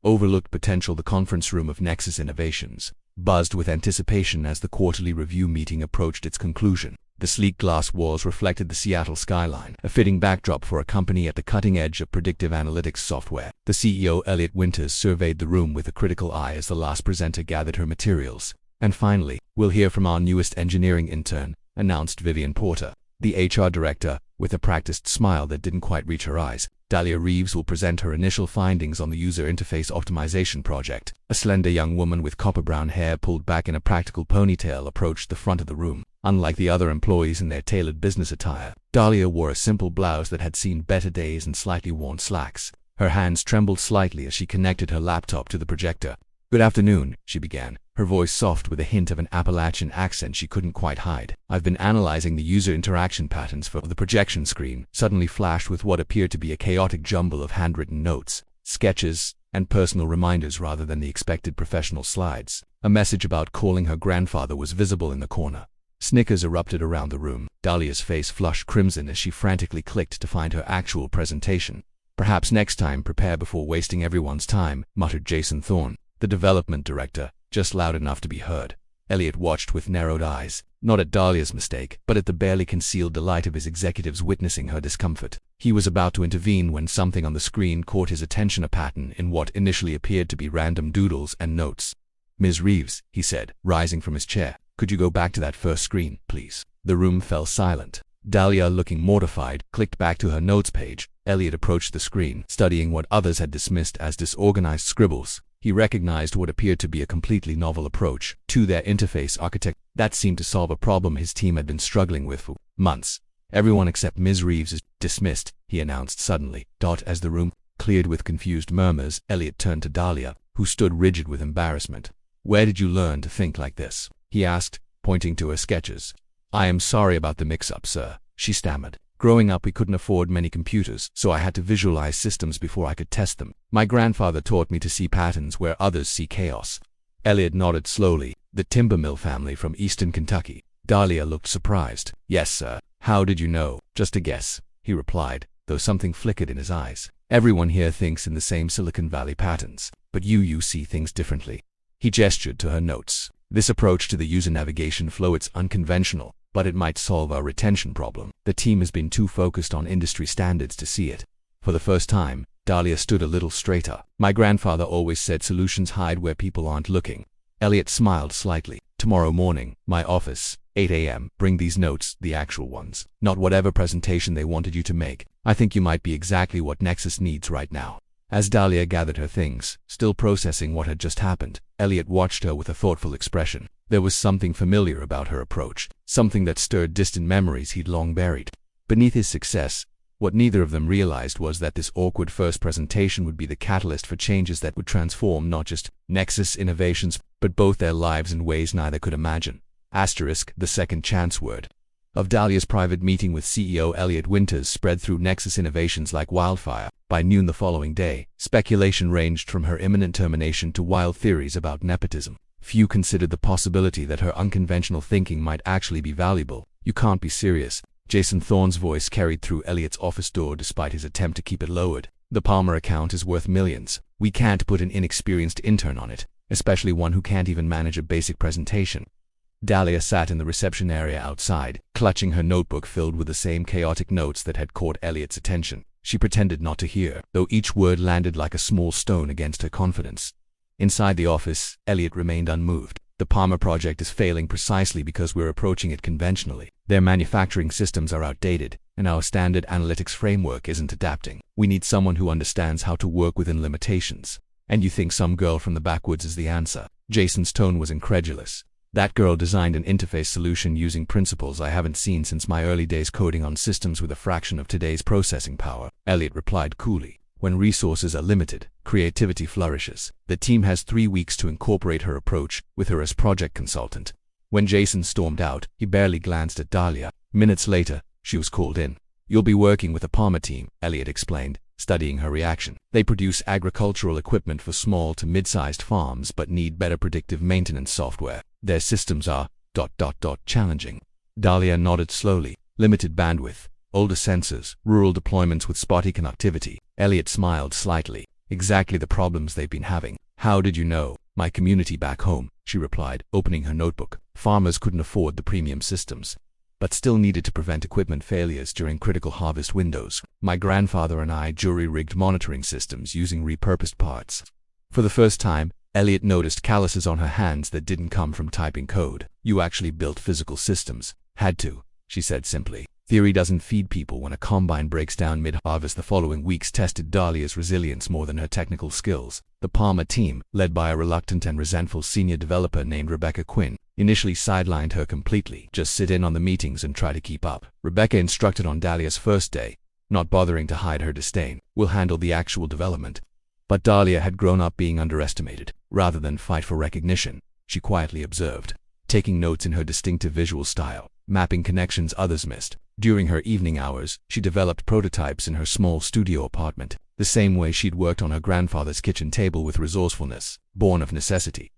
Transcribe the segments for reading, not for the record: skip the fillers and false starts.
overlooked potential. The conference room of Nexus Innovations buzzed with anticipation as the quarterly review meeting approached its conclusion. The sleek glass walls reflected the Seattle skyline, a fitting backdrop for a company at the cutting edge of predictive analytics software. The CEO, Elliot Winters, surveyed the room with a critical eye as the last presenter gathered her materials. And finally, we'll hear from our newest engineering intern, announced Vivian Porter, the HR director, with a practiced smile that didn't quite reach her eyes. Dahlia Reeves will present her initial findings on the user interface optimization project. A slender young woman with copper-brown hair pulled back in a practical ponytail approached the front of the room. Unlike the other employees in their tailored business attire, Dahlia wore a simple blouse that had seen better days and slightly worn slacks. Her hands trembled slightly as she connected her laptop to the projector. "Good afternoon," she began, her voice soft with a hint of an Appalachian accent she couldn't quite hide. "I've been analyzing the user interaction patterns for the projection screen," suddenly flashed with what appeared to be a chaotic jumble of handwritten notes, sketches, and personal reminders rather than the expected professional slides. A message about calling her grandfather was visible in the corner. Snickers erupted around the room. Dahlia's face flushed crimson as she frantically clicked to find her actual presentation. "Perhaps next time prepare before wasting everyone's time," muttered Jason Thorne, the development director, just loud enough to be heard. Elliot watched with narrowed eyes, not at Dahlia's mistake, but at the barely concealed delight of his executives witnessing her discomfort. He was about to intervene when something on the screen caught his attention, a pattern in what initially appeared to be random doodles and notes. "Ms. Reeves," he said, rising from his chair, "could you go back to that first screen, please?" The room fell silent. Dahlia, looking mortified, clicked back to her notes page. Elliot approached the screen, studying what others had dismissed as disorganized scribbles. He recognized what appeared to be a completely novel approach to their interface architecture that seemed to solve a problem his team had been struggling with for months. "Everyone except Ms. Reeves is dismissed," he announced suddenly. As the room cleared with confused murmurs, Elliot turned to Dahlia, who stood rigid with embarrassment. "Where did you learn to think like this?" he asked, pointing to her sketches. "I am sorry about the mix-up, sir," she stammered. "Growing up, we couldn't afford many computers, so I had to visualize systems before I could test them. My grandfather taught me to see patterns where others see chaos." Elliot nodded slowly. "The timber mill family from eastern Kentucky." Dahlia looked surprised. "Yes, sir. How did you know?" "Just a guess," he replied, though something flickered in his eyes. "Everyone here thinks in the same Silicon Valley patterns, but you see things differently." He gestured to her notes. "This approach to the user navigation flow, it's unconventional, but it might solve our retention problem. The team has been too focused on industry standards to see it." For the first time, Dahlia stood a little straighter. "My grandfather always said solutions hide where people aren't looking." Elliot smiled slightly. "Tomorrow morning, my office, 8 a.m. Bring these notes, the actual ones, not whatever presentation they wanted you to make. I think you might be exactly what Nexus needs right now." As Dahlia gathered her things, still processing what had just happened, Elliot watched her with a thoughtful expression. There was something familiar about her approach, something that stirred distant memories he'd long buried. Beneath his success, what neither of them realized was that this awkward first presentation would be the catalyst for changes that would transform not just Nexus Innovations, but both their lives in ways neither could imagine. The second chance word of Dahlia's private meeting with CEO Elliot Winters spread through Nexus Innovations like wildfire. By noon the following day, speculation ranged from her imminent termination to wild theories about nepotism. Few considered the possibility that her unconventional thinking might actually be valuable. "You can't be serious." Jason Thorne's voice carried through Elliot's office door despite his attempt to keep it lowered. "The Palmer account is worth millions. We can't put an inexperienced intern on it, especially one who can't even manage a basic presentation." Dahlia sat in the reception area outside, clutching her notebook filled with the same chaotic notes that had caught Elliot's attention. She pretended not to hear, though each word landed like a small stone against her confidence. Inside the office, Elliot remained unmoved. "The Palmer project is failing precisely because we're approaching it conventionally. Their manufacturing systems are outdated, and our standard analytics framework isn't adapting. We need someone who understands how to work within limitations." "And you think some girl from the backwoods is the answer?" Jason's tone was incredulous. "That girl designed an interface solution using principles I haven't seen since my early days coding on systems with a fraction of today's processing power," Elliot replied coolly. "When resources are limited, creativity flourishes. The team has 3 weeks to incorporate her approach, with her as project consultant." When Jason stormed out, he barely glanced at Dahlia. Minutes later, she was called in. "You'll be working with the Palmer team," Elliot explained, studying her reaction. "They produce agricultural equipment for small to mid-sized farms but need better predictive maintenance software. Their systems are ... challenging." Dahlia nodded slowly. "Limited bandwidth, older sensors, rural deployments with spotty connectivity." Elliot smiled slightly. Exactly the problems they've been having. How did you know? My community back home, she replied, opening her notebook. Farmers couldn't afford the premium systems, but still needed to prevent equipment failures during critical harvest windows. My grandfather and I jury-rigged monitoring systems using repurposed parts. For the first time, Elliot noticed calluses on her hands that didn't come from typing code. You actually built physical systems. Had to, she said simply. Theory doesn't feed people. When a combine breaks down mid-harvest, the following weeks tested Dahlia's resilience more than her technical skills. The Palmer team, led by a reluctant and resentful senior developer named Rebecca Quinn, initially sidelined her completely. Just sit in on the meetings and try to keep up. Rebecca instructed on Dahlia's first day, not bothering to hide her disdain. We'll handle the actual development. But Dahlia had grown up being underestimated. Rather than fight for recognition, she quietly observed, taking notes in her distinctive visual style, mapping connections others missed. During her evening hours, she developed prototypes in her small studio apartment, the same way she'd worked on her grandfather's kitchen table with resourcefulness, born of necessity.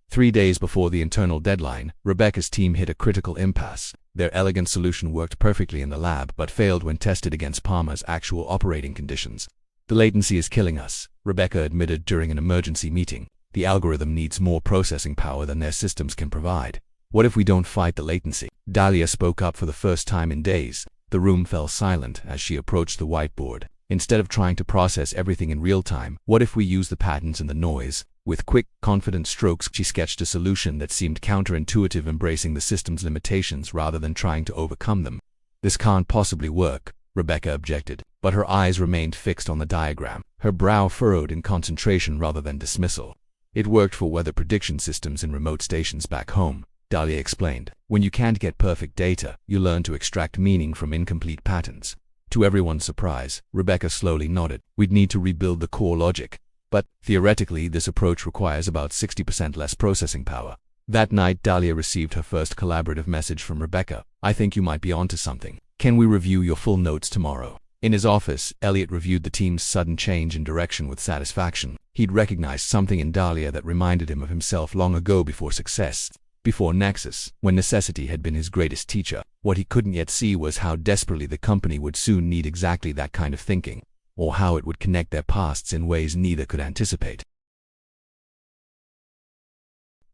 3 days before the internal deadline, Rebecca's team hit a critical impasse. Their elegant solution worked perfectly in the lab but failed when tested against Palmer's actual operating conditions. The latency is killing us, Rebecca admitted during an emergency meeting. The algorithm needs more processing power than their systems can provide. What if we don't fight the latency? Dahlia spoke up for the first time in days. The room fell silent as she approached the whiteboard. Instead of trying to process everything in real time, what if we use the patterns and the noise? With quick, confident strokes, she sketched a solution that seemed counterintuitive, embracing the system's limitations rather than trying to overcome them. This can't possibly work, Rebecca objected, but her eyes remained fixed on the diagram, her brow furrowed in concentration rather than dismissal. It worked for weather prediction systems in remote stations back home, Dahlia explained. When you can't get perfect data, you learn to extract meaning from incomplete patterns. To everyone's surprise, Rebecca slowly nodded. We'd need to rebuild the core logic. But, theoretically, this approach requires about 60% less processing power. That night, Dahlia received her first collaborative message from Rebecca. I think you might be onto something. Can we review your full notes tomorrow? In his office, Elliot reviewed the team's sudden change in direction with satisfaction. He'd recognized something in Dahlia that reminded him of himself long ago, before success, before Nexus, when necessity had been his greatest teacher. What he couldn't yet see was how desperately the company would soon need exactly that kind of thinking, or how it would connect their pasts in ways neither could anticipate.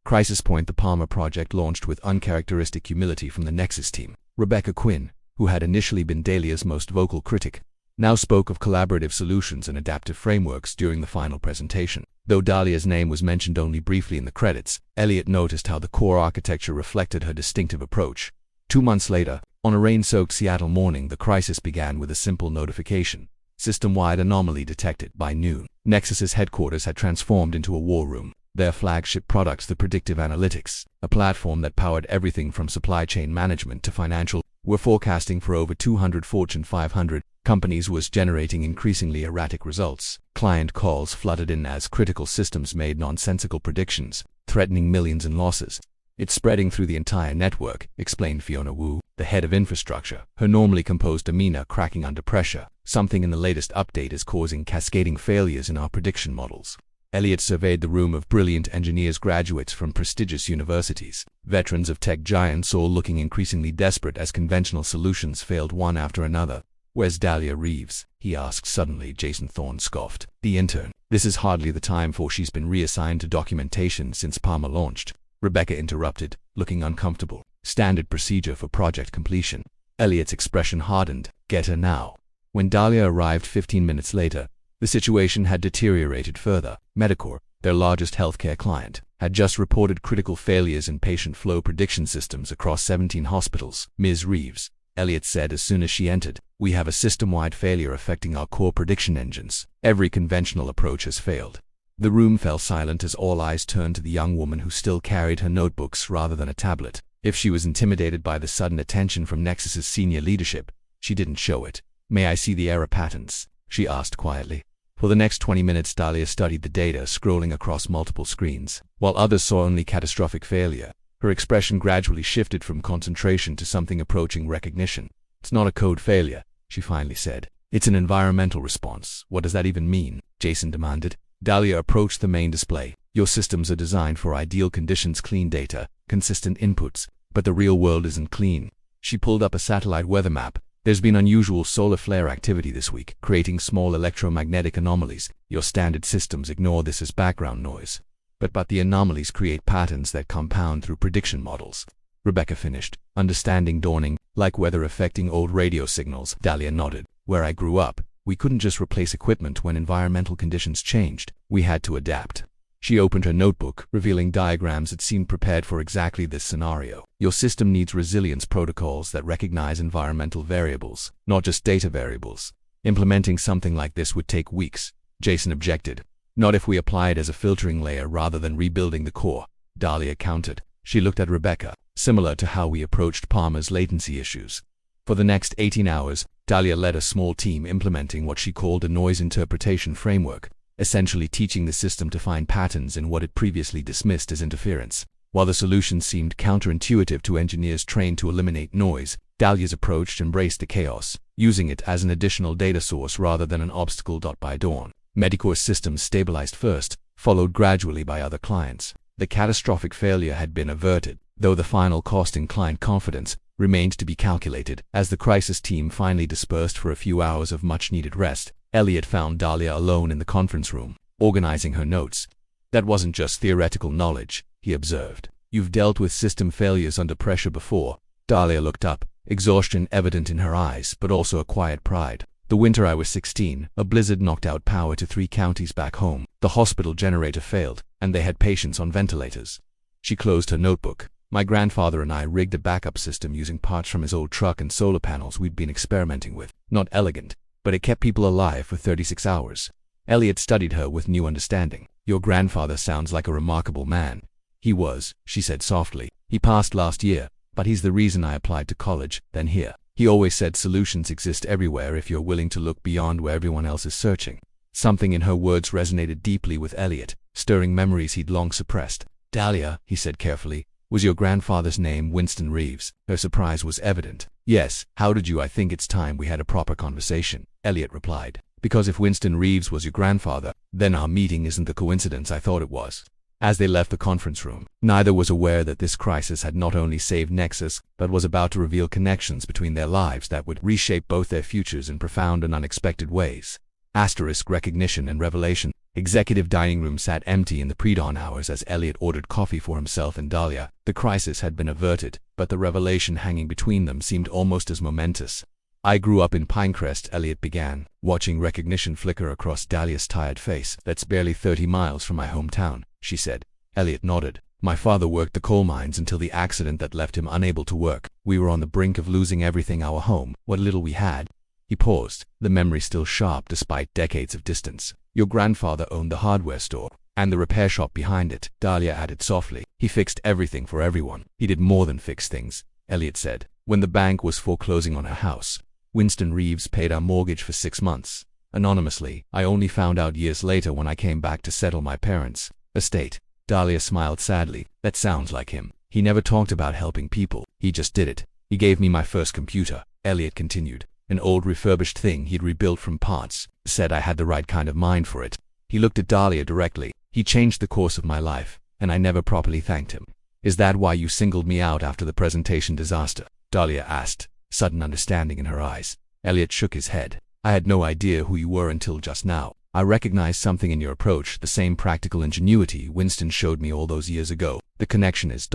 Crisis Point. The Palmer project launched with uncharacteristic humility from the Nexus team. Rebecca Quinn, who had initially been Dahlia's most vocal critic, now spoke of collaborative solutions and adaptive frameworks during the final presentation. Though Dahlia's name was mentioned only briefly in the credits, Elliot noticed how the core architecture reflected her distinctive approach. 2 months later, on a rain-soaked Seattle morning, the crisis began with a simple notification. System-wide anomaly detected. By noon, Nexus's headquarters had transformed into a war room. Their flagship products, the Predictive Analytics, a platform that powered everything from supply chain management to financial, were forecasting for over 200 Fortune 500 companies, was generating increasingly erratic results. Client calls flooded in as critical systems made nonsensical predictions, threatening millions in losses. It's spreading through the entire network, explained Fiona Wu, the head of infrastructure, her normally composed demeanor cracking under pressure. Something in the latest update is causing cascading failures in our prediction models. Elliot surveyed the room of brilliant engineers, graduates from prestigious universities, veterans of tech giants, all looking increasingly desperate as conventional solutions failed one after another. Where's Dahlia Reeves? He asked suddenly. Jason Thorne scoffed. The intern. This is hardly the time for. She's been reassigned to documentation since Palmer launched. Rebecca interrupted, looking uncomfortable. Standard procedure for project completion. Elliot's expression hardened. Get her now. When Dahlia arrived 15 minutes later, the situation had deteriorated further. Medicor, their largest healthcare client, had just reported critical failures in patient flow prediction systems across 17 hospitals. Ms. Reeves, Elliot said as soon as she entered, we have a system-wide failure affecting our core prediction engines. Every conventional approach has failed. The room fell silent as all eyes turned to the young woman who still carried her notebooks rather than a tablet. If she was intimidated by the sudden attention from Nexus's senior leadership, she didn't show it. May I see the error patterns? She asked quietly. For the next 20 minutes, Dahlia studied the data, scrolling across multiple screens. While others saw only catastrophic failure, her expression gradually shifted from concentration to something approaching recognition. It's not a code failure, she finally said. It's an environmental response. What does that even mean? Jason demanded. Dahlia approached the main display. Your systems are designed for ideal conditions, clean data, consistent inputs, but the real world isn't clean. She pulled up a satellite weather map, There's been unusual solar flare activity this week, creating small electromagnetic anomalies. Your standard systems ignore this as background noise. But the anomalies create patterns that compound through prediction models. Rebecca finished, understanding dawning, like weather affecting old radio signals. Dahlia nodded. Where I grew up, we couldn't just replace equipment when environmental conditions changed. We had to adapt. She opened her notebook, revealing diagrams that seemed prepared for exactly this scenario. Your system needs resilience protocols that recognize environmental variables, not just data variables. Implementing something like this would take weeks. Jason objected. Not if we apply it as a filtering layer rather than rebuilding the core, Dahlia countered. She looked at Rebecca, similar to how we approached Palmer's latency issues. For the next 18 hours, Dahlia led a small team implementing what she called a noise interpretation framework, essentially teaching the system to find patterns in what it previously dismissed as interference. While the solution seemed counterintuitive to engineers trained to eliminate noise, Dahlia's approach embraced the chaos, using it as an additional data source rather than an obstacle. By dawn, Medicore's systems stabilized first, followed gradually by other clients. The catastrophic failure had been averted, though the final cost in client confidence remained to be calculated. As the crisis team finally dispersed for a few hours of much-needed rest, Elliot found Dahlia alone in the conference room, organizing her notes. That wasn't just theoretical knowledge, he observed. You've dealt with system failures under pressure before. Dahlia looked up, exhaustion evident in her eyes, but also a quiet pride. The winter I was 16, a blizzard knocked out power to 3 counties back home. The hospital generator failed, and they had patients on ventilators. She closed her notebook. My grandfather and I rigged a backup system using parts from his old truck and solar panels we'd been experimenting with. Not elegant, but it kept people alive for 36 hours. Elliot studied her with new understanding. Your grandfather sounds like a remarkable man. He was, she said softly. He passed last year, but he's the reason I applied to college, then here. He always said solutions exist everywhere if you're willing to look beyond where everyone else is searching. Something in her words resonated deeply with Elliot, stirring memories he'd long suppressed. Dahlia, he said carefully, was your grandfather's name Winston Reeves? Her surprise was evident. Yes. How did you? I think it's time we had a proper conversation, Elliot replied. Because if Winston Reeves was your grandfather, then our meeting isn't the coincidence I thought it was. As they left the conference room, neither was aware that this crisis had not only saved Nexus, but was about to reveal connections between their lives that would reshape both their futures in profound and unexpected ways. Asterisk recognition and revelation. Executive dining room sat empty in the pre-dawn hours as Elliot ordered coffee for himself and Dahlia. The crisis had been averted, but the revelation hanging between them seemed almost as momentous. I grew up in Pinecrest, Elliot began, watching recognition flicker across Dahlia's tired face. That's barely 30 miles from my hometown, she said. Elliot nodded. My father worked the coal mines until the accident that left him unable to work. We were on the brink of losing everything, our home, what little we had. He paused, the memory still sharp despite decades of distance. Your grandfather owned the hardware store, and the repair shop behind it, Dahlia added softly. He fixed everything for everyone. He did more than fix things, Elliot said. When the bank was foreclosing on her house, Winston Reeves paid our mortgage for 6 months. Anonymously, I only found out years later when I came back to settle my parents' estate. Dahlia smiled sadly. That sounds like him. He never talked about helping people. He just did it. He gave me my first computer, Elliot continued. An old refurbished thing he'd rebuilt from parts. Said I had the right kind of mind for it. He looked at Dahlia directly. He changed the course of my life, and I never properly thanked him. Is that why you singled me out after the presentation disaster? Dahlia asked, sudden understanding in her eyes. Elliot shook his head. I had no idea who you were until just now. I recognized something in your approach, the same practical ingenuity Winston showed me all those years ago. The connection is ...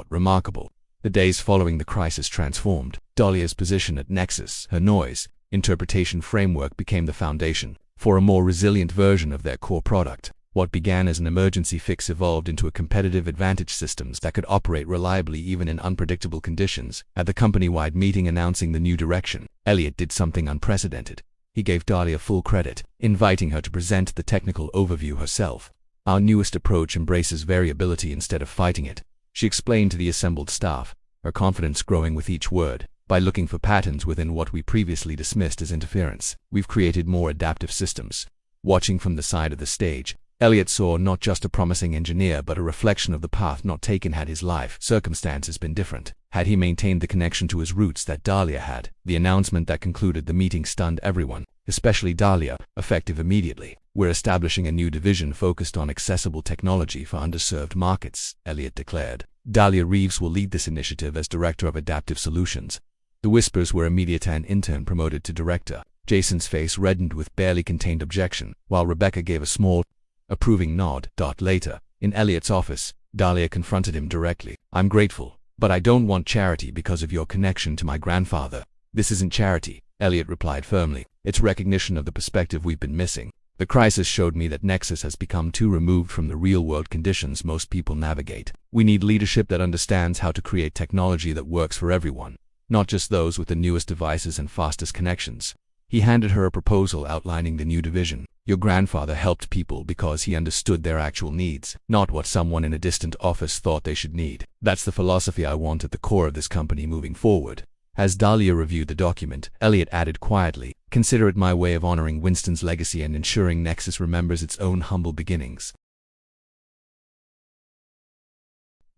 remarkable. The days following the crisis transformed. Dahlia's position at Nexus, her noise interpretation framework became the foundation for a more resilient version of their core product. What began as an emergency fix evolved into a competitive advantage systems that could operate reliably even in unpredictable conditions. At the company-wide meeting announcing the new direction, Elliot did something unprecedented. He gave Dahlia full credit, inviting her to present the technical overview herself. Our newest approach embraces variability instead of fighting it, she explained to the assembled staff, her confidence growing with each word. By looking for patterns within what we previously dismissed as interference, we've created more adaptive systems. Watching from the side of the stage, Elliot saw not just a promising engineer but a reflection of the path not taken had his life circumstances been different. Had he maintained the connection to his roots that Dahlia had. The announcement that concluded the meeting stunned everyone, especially Dahlia, effective immediately. We're establishing a new division focused on accessible technology for underserved markets, Elliot declared. Dahlia Reeves will lead this initiative as Director of Adaptive Solutions. The whispers were immediate. An intern promoted to director. Jason's face reddened with barely contained objection, while Rebecca gave a small, approving nod. Later, in Elliot's office, Dahlia confronted him directly. I'm grateful, but I don't want charity because of your connection to my grandfather. This isn't charity, Elliot replied firmly. It's recognition of the perspective we've been missing. The crisis showed me that Nexus has become too removed from the real-world conditions most people navigate. We need leadership that understands how to create technology that works for everyone, not just those with the newest devices and fastest connections. He handed her a proposal outlining the new division. Your grandfather helped people because he understood their actual needs, not what someone in a distant office thought they should need. That's the philosophy I want at the core of this company moving forward. As Dahlia reviewed the document, Elliot added quietly, consider it my way of honoring Winston's legacy and ensuring Nexus remembers its own humble beginnings.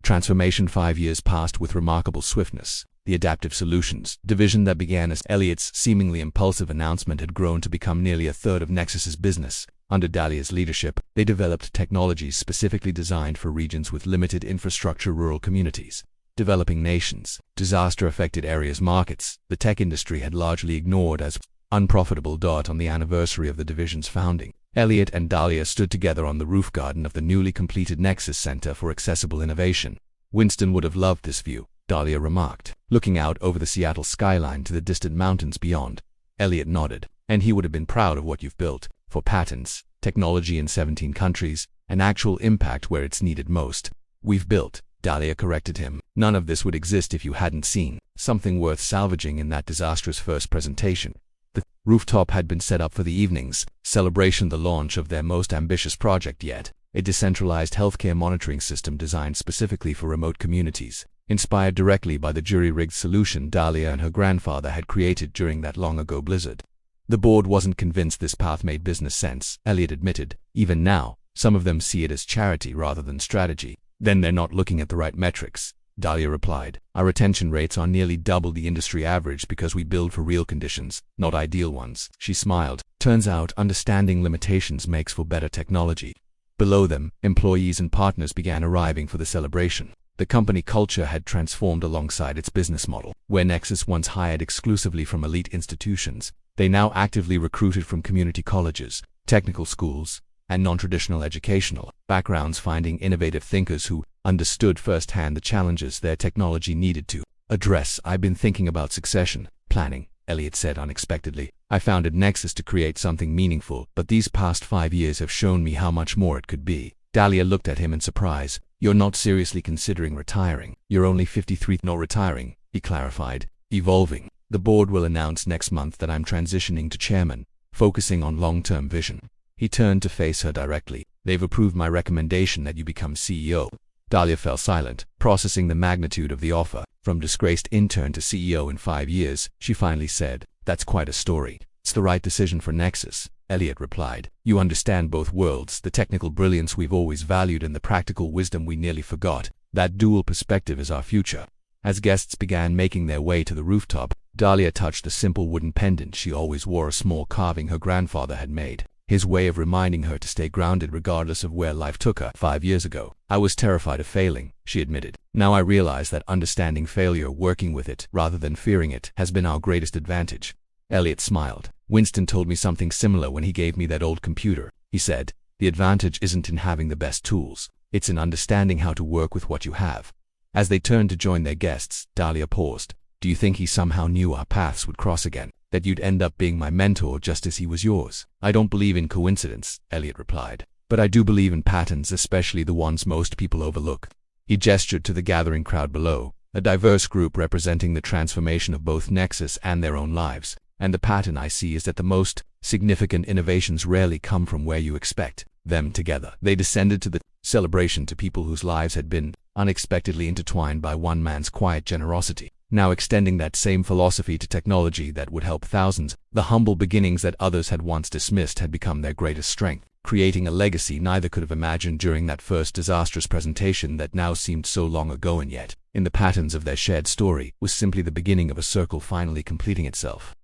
Transformation. 5 years passed with remarkable swiftness. The Adaptive Solutions division that began as Elliot's seemingly impulsive announcement had grown to become nearly a third of Nexus's business. Under Dahlia's leadership, they developed technologies specifically designed for regions with limited infrastructure, rural communities, developing nations, disaster-affected areas, markets the tech industry had largely ignored as unprofitable. On the anniversary of the division's founding, Elliot and Dahlia stood together on the roof garden of the newly completed Nexus Center for Accessible Innovation. Winston would have loved this view, Dahlia remarked, looking out over the Seattle skyline to the distant mountains beyond. Elliot nodded. And he would have been proud of what you've built, for patents, technology in 17 countries, and actual impact where it's needed most. We've built, Dahlia corrected him. None of this would exist if you hadn't seen something worth salvaging in that disastrous first presentation. The rooftop had been set up for the evening's celebration, the launch of their most ambitious project yet, a decentralized healthcare monitoring system designed specifically for remote communities, inspired directly by the jury-rigged solution Dahlia and her grandfather had created during that long-ago blizzard. The board wasn't convinced this path made business sense, Elliot admitted. Even now, some of them see it as charity rather than strategy. Then they're not looking at the right metrics, Dahlia replied. Our retention rates are nearly double the industry average because we build for real conditions, not ideal ones. She smiled. Turns out understanding limitations makes for better technology. Below them, employees and partners began arriving for the celebration. The company culture had transformed alongside its business model. Where Nexus once hired exclusively from elite institutions, they now actively recruited from community colleges, technical schools, and non-traditional educational backgrounds, finding innovative thinkers who understood firsthand the challenges their technology needed to address. I've been thinking about succession planning, Elliot said unexpectedly. I founded Nexus to create something meaningful, but these past 5 years have shown me how much more it could be. Dahlia looked at him in surprise. You're not seriously considering retiring. You're only 53. Not retiring, he clarified. Evolving. The board will announce next month that I'm transitioning to chairman, focusing on long-term vision. He turned to face her directly. They've approved my recommendation that you become CEO. Dahlia fell silent, processing the magnitude of the offer. From disgraced intern to CEO in 5 years, she finally said, that's quite a story. It's the right decision for Nexus, Elliot replied. You understand both worlds, the technical brilliance we've always valued and the practical wisdom we nearly forgot. That dual perspective is our future. As guests began making their way to the rooftop, Dahlia touched a simple wooden pendant she always wore, a small carving her grandfather had made. His way of reminding her to stay grounded regardless of where life took her. 5 years ago, I was terrified of failing, she admitted. Now I realize that understanding failure, working with it rather than fearing it, has been our greatest advantage. Elliot smiled. Winston told me something similar when he gave me that old computer. He said, the advantage isn't in having the best tools, it's in understanding how to work with what you have. As they turned to join their guests, Dahlia paused. Do you think he somehow knew our paths would cross again? That you'd end up being my mentor just as he was yours? I don't believe in coincidence, Elliot replied. But I do believe in patterns, especially the ones most people overlook. He gestured to the gathering crowd below, a diverse group representing the transformation of both Nexus and their own lives. And the pattern I see is that the most significant innovations rarely come from where you expect them. Together, they descended to the celebration to people whose lives had been unexpectedly intertwined by one man's quiet generosity, now extending that same philosophy to technology that would help thousands. The humble beginnings that others had once dismissed had become their greatest strength, creating a legacy neither could have imagined during that first disastrous presentation that now seemed so long ago, and yet, in the patterns of their shared story, was simply the beginning of a circle finally completing itself.